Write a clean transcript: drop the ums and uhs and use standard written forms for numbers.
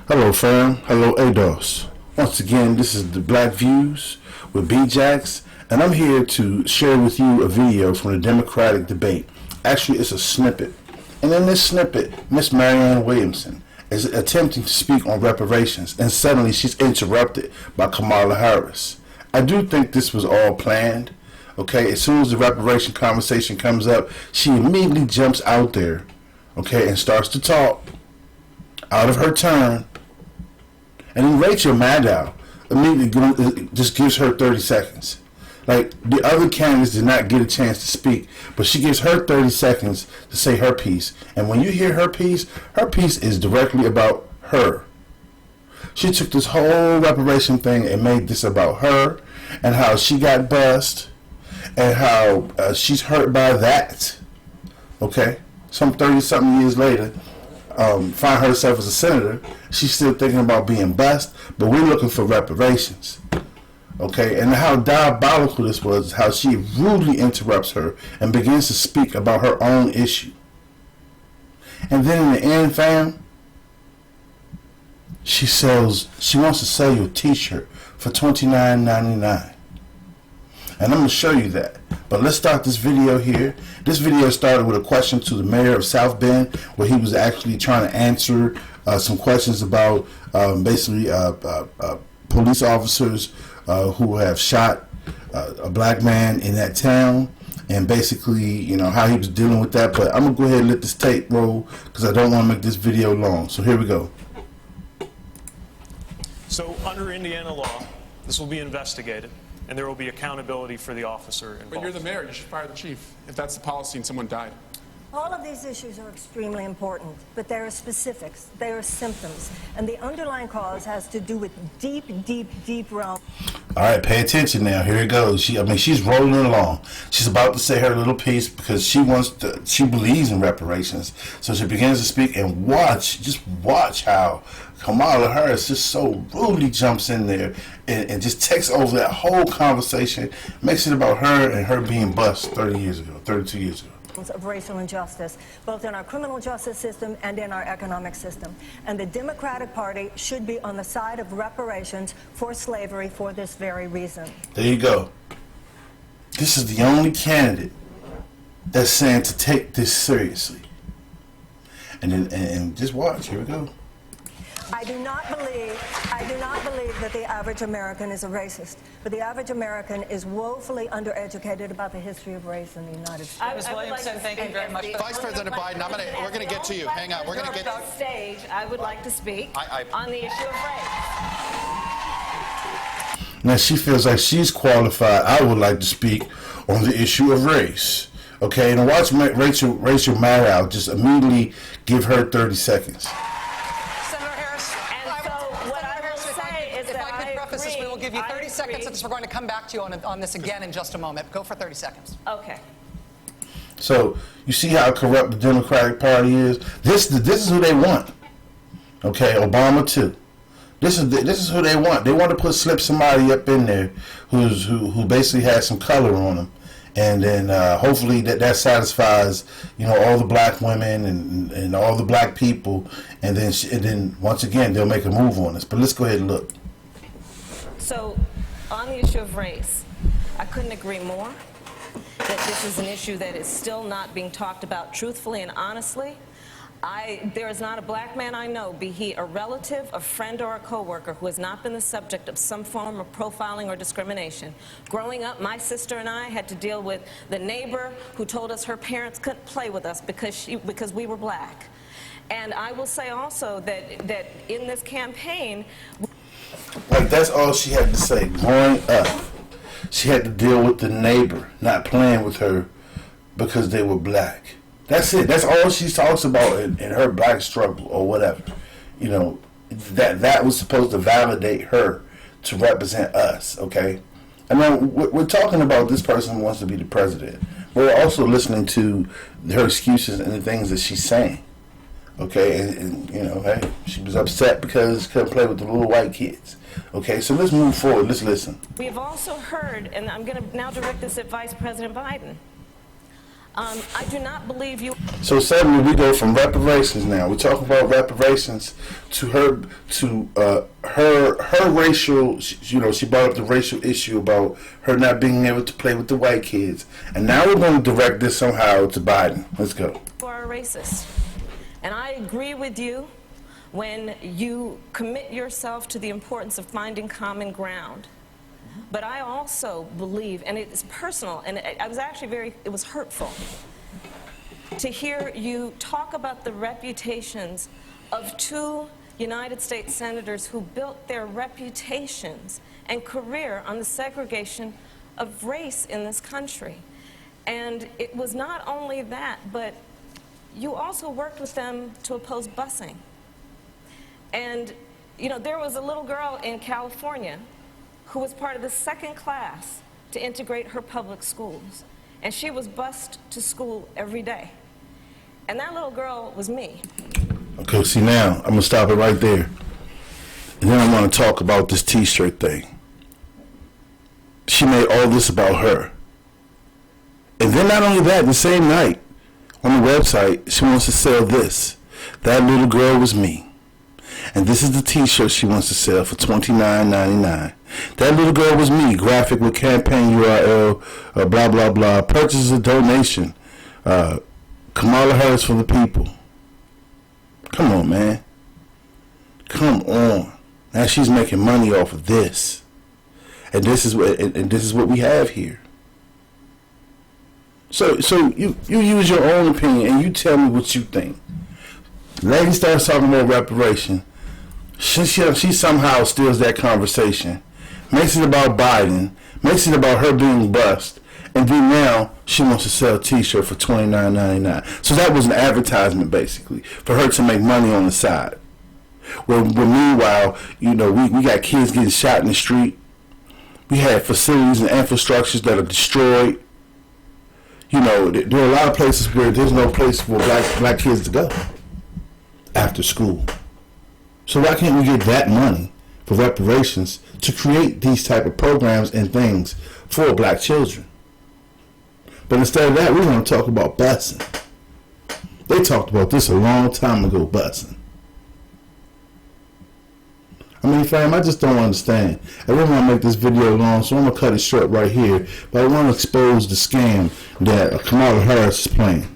Hello fam, hello ADOS. Once again, this is the Black Views with B-Jax, and I'm here to share with you a video from the Democratic debate. Actually, it's a snippet. And in this snippet, Miss Marianne Williamson is attempting to speak on reparations, and suddenly she's interrupted by Kamala Harris. I do think this was all planned. Okay, as soon as the reparation conversation comes up, she immediately jumps out there, okay, and starts to talk out of her turn. And then Rachel Maddow immediately just gives her 30 seconds. Like, the other candidates did not get a chance to speak, but she gives her 30 seconds to say her piece. And when you hear her piece is directly about her. She took this whole reparation thing and made this about her and how she got bust and how she's hurt by that. Okay? Some 30-something years later, find herself as a senator, she's still thinking about being bust, but we're looking for reparations. Okay, and how diabolical this was, how she rudely interrupts her and begins to speak about her own issue. And then in the end, fam, she wants to sell you a t-shirt for $29.99. And I'm going to show you that. But let's start this video here. This video started with a question to the mayor of South Bend, where he was actually trying to answer some questions about basically police officers who have shot a black man in that town, and basically, you know, how he was dealing with that. But I'm going to go ahead and let this tape roll because I don't want to make this video long. So here we go. So under Indiana law, this will be investigated, and there will be accountability for the officer involved. But you're the mayor. You should fire the chief if that's the policy and someone died. All of these issues are extremely important, but there are specifics, there are symptoms, and the underlying cause has to do with deep realm. All right, pay attention now. Here it goes. She's rolling along. She's about to say her little piece because she believes in reparations. So she begins to speak, and just watch how Kamala Harris just so rudely jumps in there and just takes over that whole conversation, makes it about her and her being bust 32 years ago. Of racial injustice, both in our criminal justice system and in our economic system. And the Democratic Party should be on the side of reparations for slavery for this very reason. There you go. This is the only candidate that's saying to take this seriously. And just watch. Here we go. I do not believe that the average American is a racist, but the average American is woefully undereducated about the history of race in the United States. Ms. Williamson, thank you very much. Vice President Biden, we're going to get to you. Hang on, we're going to get to stage. I would like to speak on the issue of race. Now she feels like she's qualified. I would like to speak on the issue of race. Okay, and watch Rachel Maddow just immediately give her 30 seconds. We will give you 30 seconds since we're going to come back to you on this again in just a moment. Go for 30 seconds. Okay. So you see how corrupt the Democratic Party is? This is who they want. Okay, Obama too. This is who they want. They want to slip somebody up in there who basically has some color on them, and then hopefully that satisfies, you know, all the black women and all the black people, and then once again they'll make a move on us. But let's go ahead and look. So, on the issue of race, I couldn't agree more that this is an issue that is still not being talked about truthfully and honestly. There is not a black man I know, be he a relative, a friend, or a coworker, who has not been the subject of some form of profiling or discrimination. Growing up, my sister and I had to deal with the neighbor who told us her parents couldn't play with us because we were black. And I will say also that in this campaign, like, that's all she had to say. Growing up, she had to deal with the neighbor not playing with her because they were black. That's it. That's all she talks about in her black struggle or whatever. You know, that was supposed to validate her to represent us, okay? I mean, we're talking about this person who wants to be the president. We're also listening to her excuses and the things that she's saying. Okay, and you know, hey, she was upset because she couldn't play with the little white kids. Okay, so let's move forward. Let's listen. We have also heard, and I'm going to now direct this at Vice President Biden, I do not believe you. So suddenly we go from reparations now. We talk about reparations to her racial. You know, she brought up the racial issue about her not being able to play with the white kids, and now we're going to direct this somehow to Biden. Let's go. You are a racist, and I agree with you when you commit yourself to the importance of finding common ground. But I also believe, and it's personal, and I was actually it was hurtful to hear you talk about the reputations of two United States senators who built their reputations and career on the segregation of race in this country. And it was not only that, but you also worked with them to oppose busing. And, you know, there was a little girl in California who was part of the second class to integrate her public schools. And she was bused to school every day. And that little girl was me. Okay, see now, I'm going to stop it right there. And then I want to talk about this T-shirt thing. She made all this about her. And then not only that, the same night, on the website, she wants to sell this. That little girl was me. And this is the T-shirt she wants to sell for $29.99. That little girl was me. Graphic with campaign URL, blah, blah, blah. Purchase a donation. Kamala Harris for the people. Come on, man. Come on. Now she's making money off of this. And this is what we have here. So you use your own opinion and you tell me what you think. Lady starts talking about reparation. She somehow steals that conversation, makes it about Biden, makes it about her being bust, and then now she wants to sell a T-shirt for $29.99. So that was an advertisement basically for her to make money on the side. Well, meanwhile, you know, we got kids getting shot in the street. We have facilities and infrastructures that are destroyed. You know, there are a lot of places where there's no place for black kids to go after school. So why can't we get that money for reparations to create these type of programs and things for black children? But instead of that, we're going to talk about busing. They talked about this a long time ago, busing. I mean, fam, I just don't understand. I really want to make this video long, so I'm going to cut it short right here. But I want to expose the scam that Kamala Harris is playing.